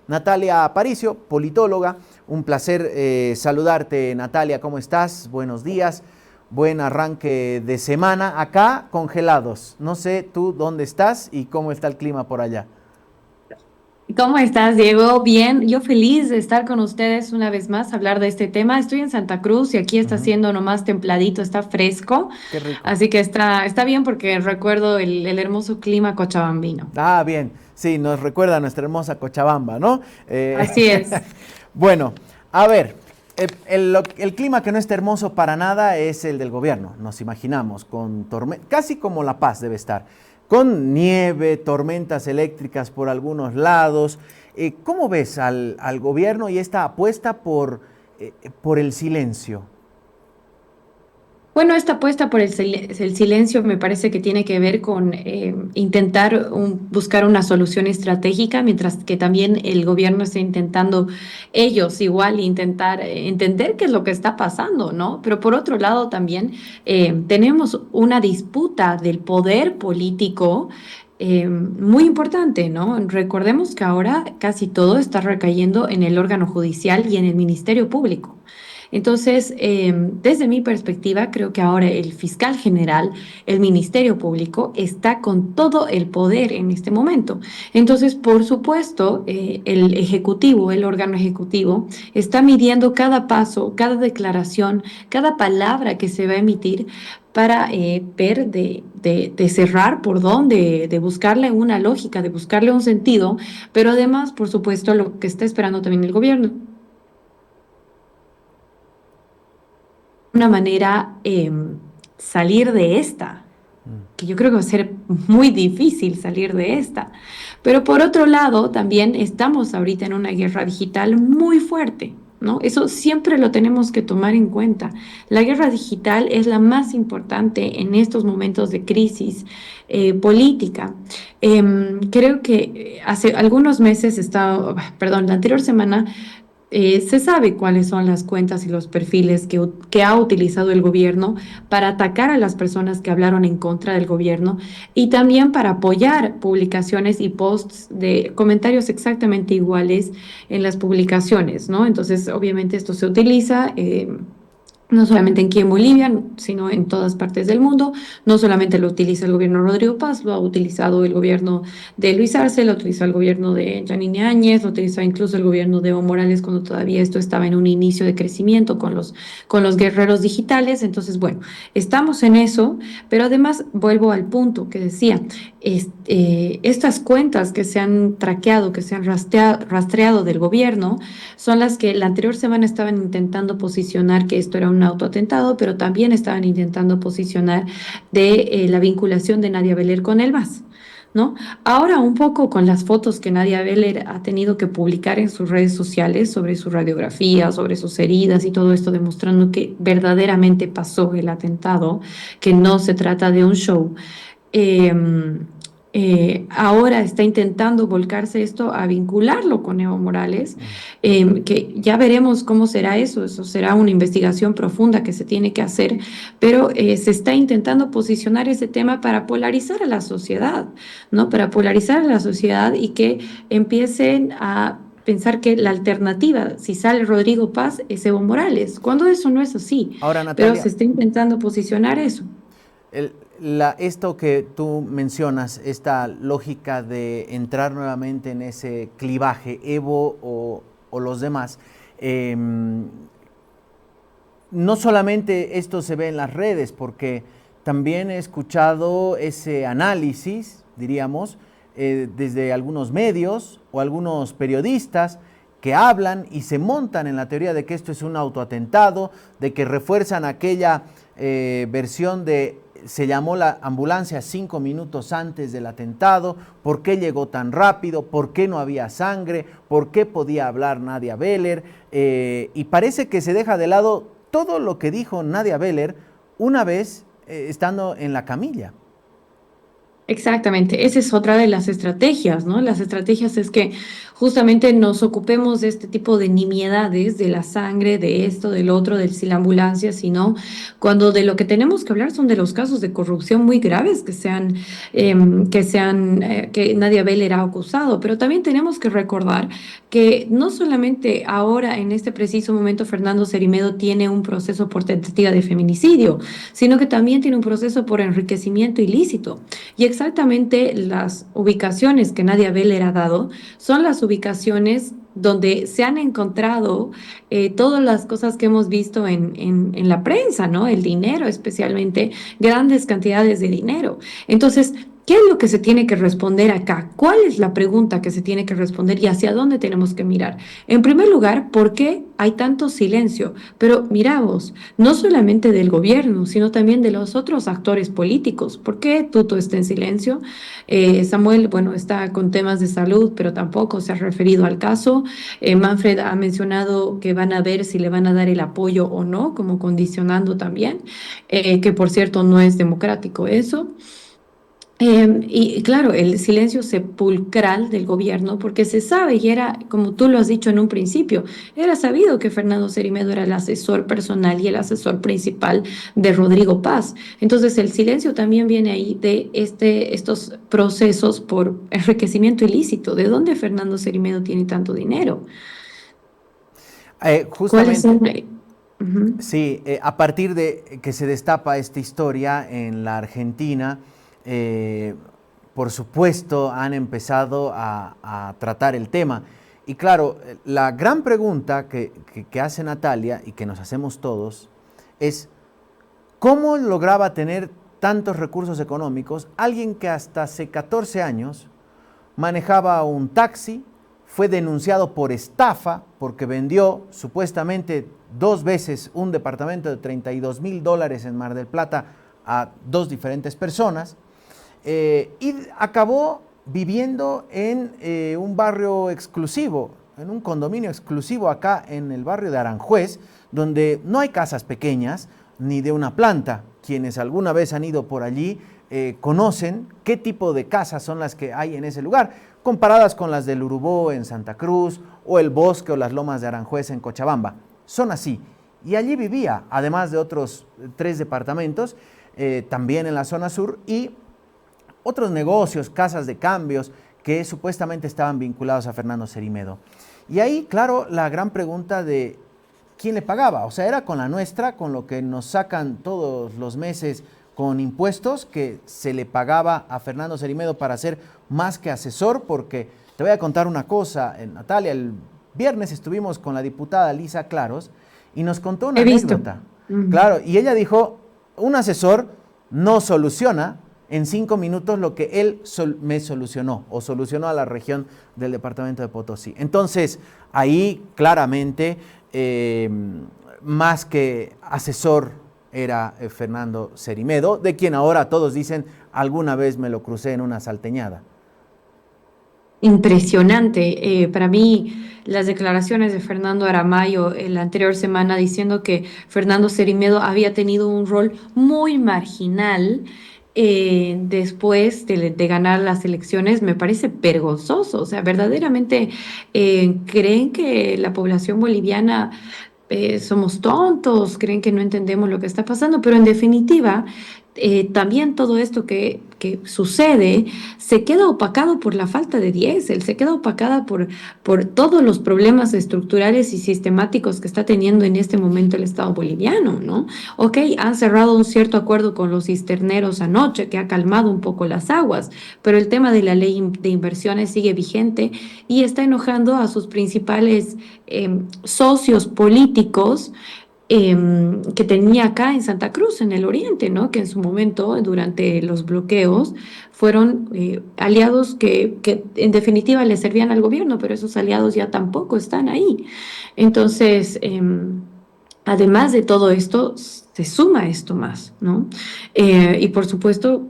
Natalia Aparicio, politóloga. Un placer saludarte, Natalia. ¿Cómo estás? Buenos días. Buen arranque de semana. Acá congelados. No sé tú dónde estás y cómo está el clima por allá. ¿Cómo estás, Diego? Bien, yo feliz de estar con ustedes una vez más, hablar de este tema. Estoy en Santa Cruz y aquí está Ujú. haciendo nomás templadito, está fresco, Qué rico. así que está bien porque recuerdo el hermoso clima cochabambino. Ah, bien. Sí, nos recuerda a nuestra hermosa Cochabamba, ¿no? Así es. Bueno, a ver, el clima que no está hermoso para nada es el del gobierno, nos imaginamos, con casi como La Paz debe estar, con nieve, tormentas eléctricas por algunos lados. ¿Cómo ves al gobierno y esta apuesta por el silencio? Bueno, esta apuesta por el silencio me parece que tiene que ver con intentar buscar una solución estratégica, mientras que también el gobierno está intentando, ellos igual, intentar entender qué es lo que está pasando, ¿no? Pero por otro lado también tenemos una disputa del poder político. Muy importante, ¿no? Recordemos que ahora casi todo está recayendo en el órgano judicial y en el Ministerio Público. Entonces, desde mi perspectiva, creo que ahora el fiscal general, el Ministerio Público, está con todo el poder en este momento. Entonces, por supuesto, el Ejecutivo, el órgano ejecutivo, está midiendo cada paso, cada declaración, cada palabra que se va a emitir para ver de cerrar por dónde, de buscarle una lógica, de buscarle un sentido, pero además, por supuesto, lo que está esperando también el gobierno una manera salir de esta, que yo creo que va a ser muy difícil salir de esta. Pero por otro lado, también estamos ahorita en una guerra digital muy fuerte, ¿no? Eso siempre lo tenemos que tomar en cuenta. La guerra digital es la más importante en estos momentos de crisis política. Creo que hace algunos meses estaba, perdón, la anterior semana se sabe cuáles son las cuentas y los perfiles que ha utilizado el gobierno para atacar a las personas que hablaron en contra del gobierno y también para apoyar publicaciones y posts de comentarios exactamente iguales en las publicaciones, ¿no? Entonces, obviamente esto se utiliza. No solamente aquí en Bolivia, sino en todas partes del mundo. No solamente lo utiliza el gobierno de Rodrigo Paz, lo ha utilizado el gobierno de Luis Arce, lo utilizó el gobierno de Janine Áñez, lo utilizó incluso el gobierno de Evo Morales cuando todavía esto estaba en un inicio de crecimiento con los guerreros digitales. Entonces, bueno, estamos en eso, pero además vuelvo al punto que decía, estas cuentas que se han traqueado, que se han rastreado del gobierno, son las que la anterior semana estaban intentando posicionar que esto era un autoatentado, pero también estaban intentando posicionar de la vinculación de Nadia Beler con el MAS. ¿No? Ahora un poco con las fotos que Nadia Beller ha tenido que publicar en sus redes sociales sobre su radiografía, sobre sus heridas y todo esto, demostrando que verdaderamente pasó el atentado, que no se trata de un show. eh, Ahora está intentando volcarse esto a vincularlo con Evo Morales, Mm. que ya veremos cómo será eso, eso será una investigación profunda que se tiene que hacer, pero se está intentando posicionar ese tema para polarizar a la sociedad, ¿no? Para polarizar a la sociedad y que empiecen a pensar que la alternativa, si sale Rodrigo Paz, es Evo Morales, cuando eso no es así, Ahora, pero se Natalia, está intentando posicionar eso. esto que tú mencionas, esta lógica de entrar nuevamente en ese clivaje, Evo o los demás, em, no solamente esto se ve en las redes, porque también he escuchado ese análisis, diríamos, desde algunos medios o algunos periodistas que hablan y se montan en la teoría de que esto es un autoatentado, de que refuerzan aquella versión de se llamó la ambulancia 5 minutos antes del atentado, por qué llegó tan rápido, por qué no había sangre, por qué podía hablar Nadia Beller, y parece que se deja de lado todo lo que dijo Nadia Beller una vez estando en la camilla. Exactamente, esa es otra de las estrategias, ¿no? Las estrategias es que justamente nos ocupemos de este tipo de nimiedades, de la sangre, de esto, del otro, del si la ambulancia, sino cuando de lo que tenemos que hablar son de los casos de corrupción muy graves que Nadia Beller ha acusado, pero también tenemos que recordar que no solamente ahora, en este preciso momento, Fernando Cerimedo tiene un proceso por tentativa de feminicidio, sino que también tiene un proceso por enriquecimiento ilícito. Y exactamente las ubicaciones que Nadia Beller ha dado son las ubicaciones donde se han encontrado todas las cosas que hemos visto en la prensa, ¿no? El dinero, especialmente grandes cantidades de dinero. Entonces, ¿qué es lo que se tiene que responder acá? ¿Cuál es la pregunta que se tiene que responder y hacia dónde tenemos que mirar? En primer lugar, ¿por qué hay tanto silencio? Pero miramos, no solamente del gobierno, sino también de los otros actores políticos. ¿Por qué Tuto está en silencio? Samuel, bueno, está con temas de salud, pero tampoco se ha referido al caso. Manfred ha mencionado que van a ver si le van a dar el apoyo o no, como condicionando también, que por cierto no es democrático eso. Y claro, el silencio sepulcral del gobierno, porque se sabe, y era, como tú lo has dicho en un principio, era sabido que Fernando Cerimedo era el asesor personal y el asesor principal de Rodrigo Paz. Entonces, el silencio también viene ahí de estos procesos por enriquecimiento ilícito. ¿De dónde Fernando Cerimedo tiene tanto dinero? ¿Cuáles Justamente, son? Ujú. sí, a partir de que se destapa esta historia en la Argentina, eh, por supuesto han empezado a tratar el tema. Y claro, la gran pregunta que hace Natalia y que nos hacemos todos es, ¿cómo lograba tener tantos recursos económicos alguien que hasta hace 14 años manejaba un taxi, fue denunciado por estafa porque vendió supuestamente 2 veces un departamento de $32,000 en Mar del Plata a 2 diferentes personas, y acabó viviendo en un barrio exclusivo, en un condominio exclusivo acá en el barrio de Aranjuez, donde no hay casas pequeñas ni de una planta. Quienes alguna vez han ido por allí conocen qué tipo de casas son las que hay en ese lugar, comparadas con las del Urubó en Santa Cruz o el Bosque o las Lomas de Aranjuez en Cochabamba. Son así. Y allí vivía, además de otros 3 departamentos, también en la zona sur, y otros negocios, casas de cambios que supuestamente estaban vinculados a Fernando Cerimedo. Y ahí, claro, la gran pregunta de quién le pagaba. O sea, era con la nuestra, con lo que nos sacan todos los meses con impuestos, que se le pagaba a Fernando Cerimedo para ser más que asesor, porque te voy a contar una cosa, Natalia, el viernes estuvimos con la diputada Lisa Claros y nos contó una He visto. anécdota. Ujú. Claro, y ella dijo, un asesor no soluciona en 5 minutos lo que él me solucionó o solucionó a la región del departamento de Potosí. Entonces, ahí claramente, más que asesor era Fernando Cerimedo, de quien ahora todos dicen, alguna vez me lo crucé en una salteñada. Impresionante. Para mí, las declaraciones de Fernando Aramayo la anterior semana diciendo que Fernando Cerimedo había tenido un rol muy marginal después de ganar las elecciones me parece vergonzoso. O sea, verdaderamente creen que la población boliviana somos tontos, creen que no entendemos lo que está pasando, pero en definitiva, también todo esto que sucede se queda opacado por la falta de diésel, se queda opacada por todos los problemas estructurales y sistemáticos que está teniendo en este momento el Estado boliviano, ¿no? Ok, han cerrado un cierto acuerdo con los cisterneros anoche que ha calmado un poco las aguas, pero el tema de la ley de inversiones sigue vigente y está enojando a sus principales socios políticos que tenía acá en Santa Cruz, en el oriente, ¿no? Que en su momento, durante los bloqueos, fueron aliados que en definitiva le servían al gobierno, pero esos aliados ya tampoco están ahí. Entonces, además de todo esto, se suma esto más, ¿no? Y por supuesto,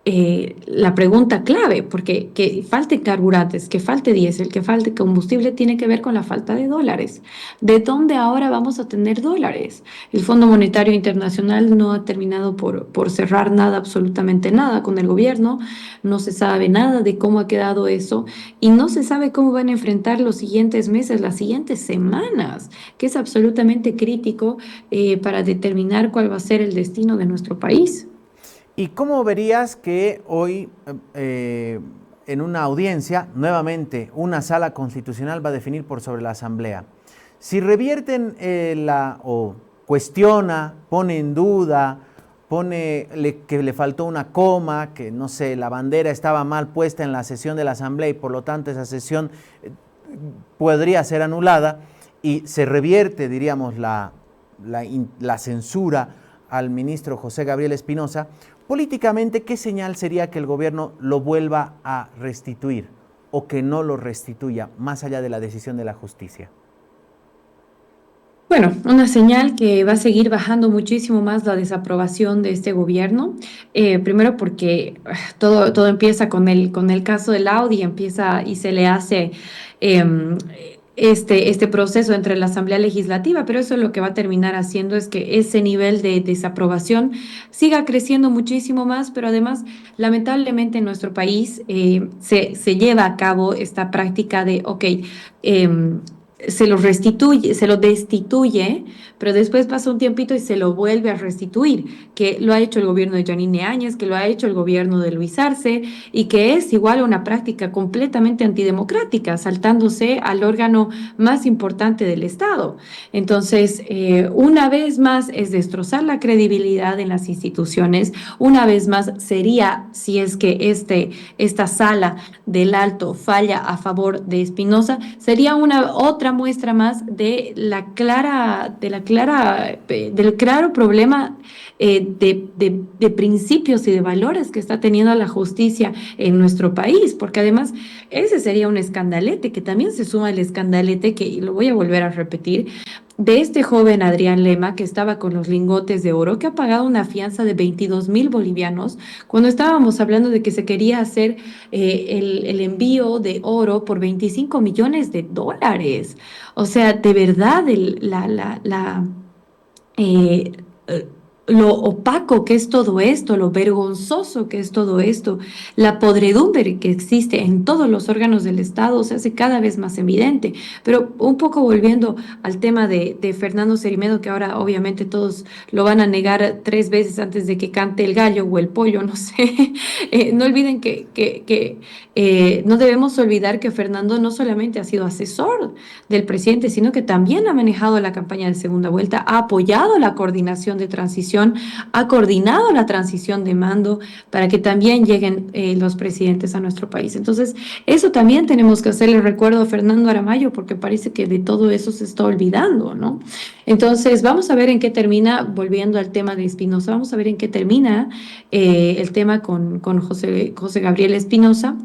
la pregunta clave, porque que falte carburantes, que falte diésel, que falte combustible, tiene que ver con la falta de dólares. ¿De dónde ahora vamos a tener dólares? El Fondo Monetario Internacional no ha terminado por cerrar nada, absolutamente nada con el gobierno, no se sabe nada de cómo ha quedado eso y no se sabe cómo van a enfrentar los siguientes meses, las siguientes semanas, que es absolutamente crítico para determinar cuál va a ser el destino de nuestro país. ¿Y cómo verías que hoy en una audiencia, nuevamente, una sala constitucional va a definir por sobre la Asamblea? Si revierten o cuestiona, pone en duda, que le faltó una coma, que no sé, la bandera estaba mal puesta en la sesión de la Asamblea y por lo tanto esa sesión podría ser anulada y se revierte, diríamos, la censura al ministro José Gabriel Espinosa, políticamente, ¿qué señal sería que el gobierno lo vuelva a restituir o que no lo restituya, más allá de la decisión de la justicia? Bueno, una señal que va a seguir bajando muchísimo más la desaprobación de este gobierno. Primero porque todo empieza con el caso del Audi, empieza y se le hace em, este proceso entre la Asamblea Legislativa, pero eso lo que va a terminar haciendo es que ese nivel de desaprobación siga creciendo muchísimo más, pero además, lamentablemente en nuestro país se lleva a cabo esta práctica de, ok, em, se lo restituye, se lo destituye, pero después pasa un tiempito y se lo vuelve a restituir, que lo ha hecho el gobierno de Yanine Áñez, que lo ha hecho el gobierno de Luis Arce, y que es igual una práctica completamente antidemocrática, saltándose al órgano más importante del Estado. Entonces, una vez más es destrozar la credibilidad en las instituciones, una vez más sería, si es que esta sala del Alto falla a favor de Espinosa, sería una otra muestra más del claro problema de principios y de valores que está teniendo la justicia en nuestro país, porque además ese sería un escandalete, que también se suma el escandalete, que y lo voy a volver a repetir, de este joven Adrián Lema que estaba con los lingotes de oro, que ha pagado una fianza de 22.000 bolivianos, cuando estábamos hablando de que se quería hacer el envío de oro por 25 millones de dólares. O sea, de verdad, eh, eh, lo opaco que es todo esto, lo vergonzoso que es todo esto, la podredumbre que existe en todos los órganos del Estado se hace cada vez más evidente. Pero un poco volviendo al tema de Fernando Cerimedo, que ahora obviamente todos lo van a negar 3 veces antes de que cante el gallo o el pollo, no sé. No olviden que no debemos olvidar que Fernando no solamente ha sido asesor del presidente, sino que también ha manejado la campaña de segunda vuelta, ha apoyado la coordinación de transición, ha coordinado la transición de mando para que también lleguen los presidentes a nuestro país. Entonces, eso también tenemos que hacerle recuerdo a Fernando Aramayo, porque parece que de todo eso se está olvidando, ¿no? Entonces, vamos a ver en qué termina, volviendo al tema de Espinosa, vamos a ver en qué termina el tema con José Gabriel Espinosa.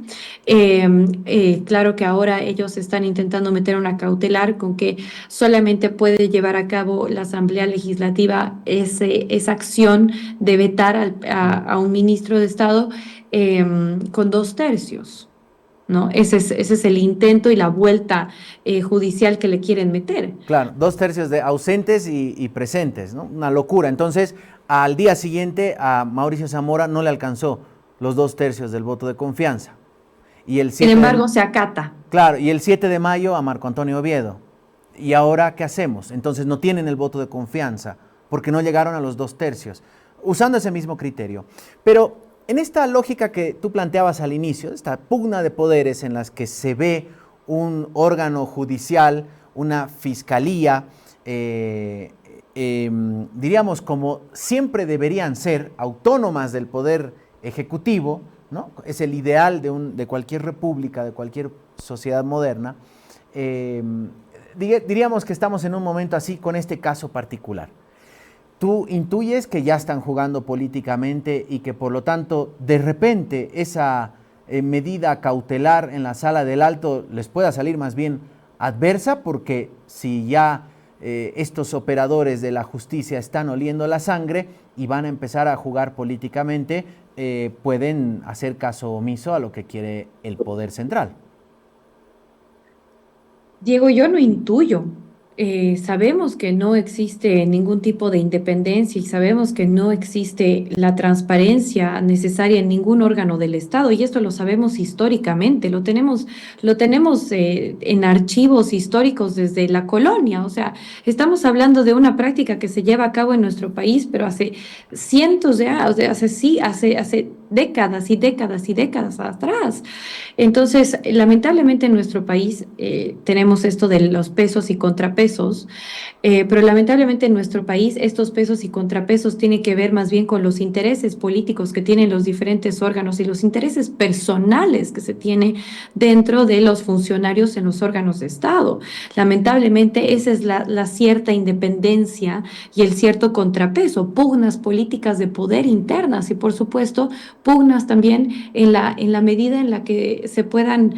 Claro que ahora ellos están intentando meter una cautelar con que solamente puede llevar a cabo la Asamblea Legislativa esa acción de vetar a un ministro de Estado con 2 tercios, ¿no? Ese es el intento y la vuelta judicial que le quieren meter. Claro, 2 tercios de ausentes y presentes, ¿no? Una locura. Entonces, al día siguiente a Mauricio Zamora no le alcanzó los 2 tercios del voto de confianza. Y el Sin 7 de, embargo, se acata. claro, y el 7 de mayo a Marco Antonio Oviedo. ¿Y ahora qué hacemos? Entonces no tienen el voto de confianza porque no llegaron a los 2 tercios, usando ese mismo criterio. Pero en esta lógica que tú planteabas al inicio, esta pugna de poderes en las que se ve un órgano judicial, una fiscalía, diríamos como siempre deberían ser autónomas del poder ejecutivo, ¿no? Es el ideal de cualquier república, de cualquier sociedad moderna. Diríamos que estamos en un momento así con este caso particular. Tú intuyes que ya están jugando políticamente y que por lo tanto de repente esa medida cautelar en la sala del Alto les pueda salir más bien adversa, porque si ya estos operadores de la justicia están oliendo la sangre y van a empezar a jugar políticamente, pueden hacer caso omiso a lo que quiere el poder central. Diego, yo no intuyo. Sabemos que no existe ningún tipo de independencia y sabemos que no existe la transparencia necesaria en ningún órgano del Estado y esto lo sabemos históricamente, lo tenemos en archivos históricos desde la colonia. O sea, estamos hablando de una práctica que se lleva a cabo en nuestro país, pero hace cientos de años, hace décadas y décadas y décadas atrás. Entonces, lamentablemente en nuestro país tenemos esto de los pesos y contrapesos, pero lamentablemente en nuestro país estos pesos y contrapesos tienen que ver más bien con los intereses políticos que tienen los diferentes órganos y los intereses personales que se tiene dentro de los funcionarios en los órganos de Estado. Lamentablemente esa es la cierta independencia y el cierto contrapeso, pugnas políticas de poder internas y por supuesto pugnas también en la medida en la que se puedan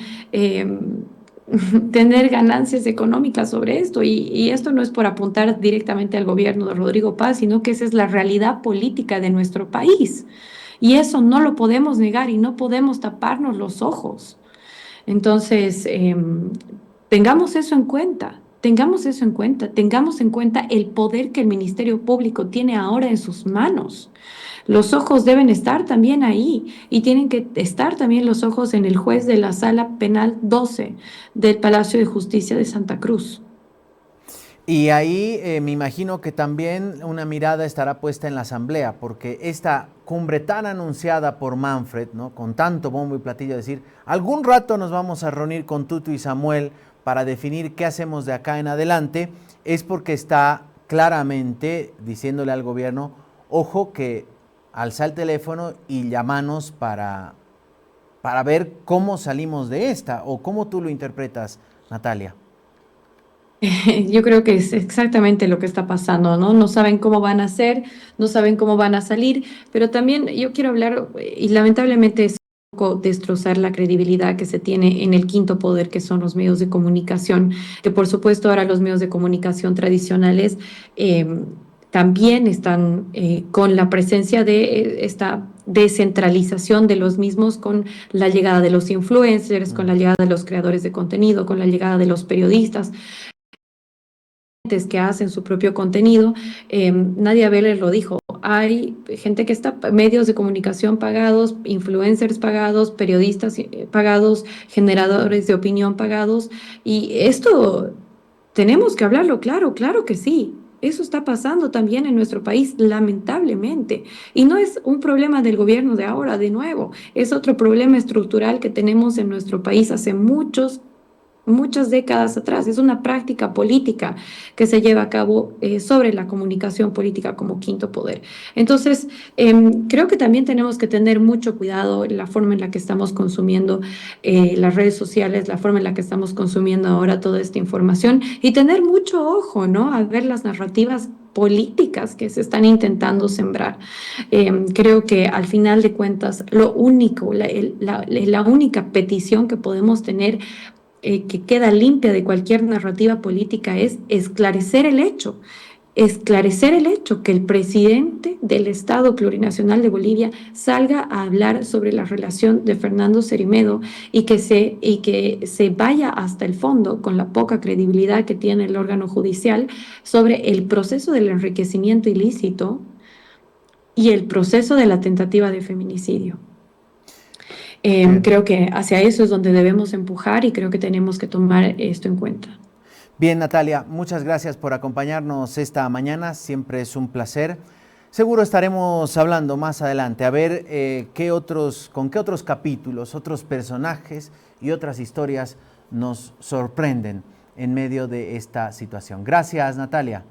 tener ganancias económicas sobre esto. Y esto no es por apuntar directamente al gobierno de Rodrigo Paz, sino que esa es la realidad política de nuestro país. Y eso no lo podemos negar y no podemos taparnos los ojos. Entonces, tengamos eso en cuenta. Tengamos eso en cuenta, tengamos en cuenta el poder que el Ministerio Público tiene ahora en sus manos. Los ojos deben estar también ahí y tienen que estar también los ojos en el juez de la Sala Penal 12 del Palacio de Justicia de Santa Cruz. Y ahí me imagino que también una mirada estará puesta en la Asamblea, porque esta cumbre tan anunciada por Manfred, ¿no?, con tanto bombo y platillo, decir, algún rato nos vamos a reunir con Tuto y Samuel para definir qué hacemos de acá en adelante, es porque está claramente diciéndole al gobierno, ojo que alza el teléfono y llámanos para ver cómo salimos de esta, o cómo tú lo interpretas, Natalia. Yo creo que es exactamente lo que está pasando, ¿no? No saben cómo van a hacer, no saben cómo van a salir, pero también yo quiero hablar, y lamentablemente es un poco destrozar la credibilidad que se tiene en el quinto poder, que son los medios de comunicación, que por supuesto ahora los medios de comunicación tradicionales también están con la presencia de esta descentralización de los mismos, con la llegada de los influencers, con la llegada de los creadores de contenido, con la llegada de los periodistas que hacen su propio contenido. Nadia Vélez lo dijo, hay gente que está, medios de comunicación pagados, influencers pagados, periodistas pagados, generadores de opinión pagados, y esto tenemos que hablarlo claro, claro que sí. Eso está pasando también en nuestro país, lamentablemente. Y no es un problema del gobierno de ahora, de nuevo. Es otro problema estructural que tenemos en nuestro país hace muchas décadas atrás. Es una práctica política que se lleva a cabo sobre la comunicación política como quinto poder. Entonces, creo que también tenemos que tener mucho cuidado en la forma en la que estamos consumiendo las redes sociales, la forma en la que estamos consumiendo ahora toda esta información y tener mucho ojo, ¿no?, a ver las narrativas políticas que se están intentando sembrar. Creo que al final de cuentas, lo único, la única petición que podemos tener que queda limpia de cualquier narrativa política es esclarecer el hecho que el presidente del Estado Plurinacional de Bolivia salga a hablar sobre la relación de Fernando Cermedo y que se vaya hasta el fondo, con la poca credibilidad que tiene el órgano judicial, sobre el proceso del enriquecimiento ilícito y el proceso de la tentativa de feminicidio. Creo que hacia eso es donde debemos empujar y creo que tenemos que tomar esto en cuenta. Bien, Natalia, muchas gracias por acompañarnos esta mañana, siempre es un placer. Seguro estaremos hablando más adelante, a ver con qué otros capítulos, otros personajes y otras historias nos sorprenden en medio de esta situación. Gracias, Natalia.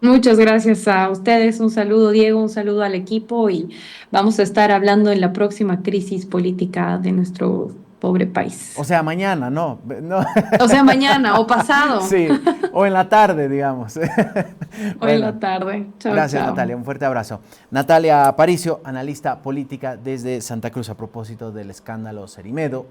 Muchas gracias a ustedes, un saludo Diego, un saludo al equipo y vamos a estar hablando en la próxima crisis política de nuestro pobre país. O sea, mañana, no. O sea, mañana o pasado. Sí, o en la tarde, digamos. O en la tarde. Chao, gracias, chao. Natalia, un fuerte abrazo. Natalia Aparicio, analista política desde Santa Cruz, a propósito del escándalo Cermedo.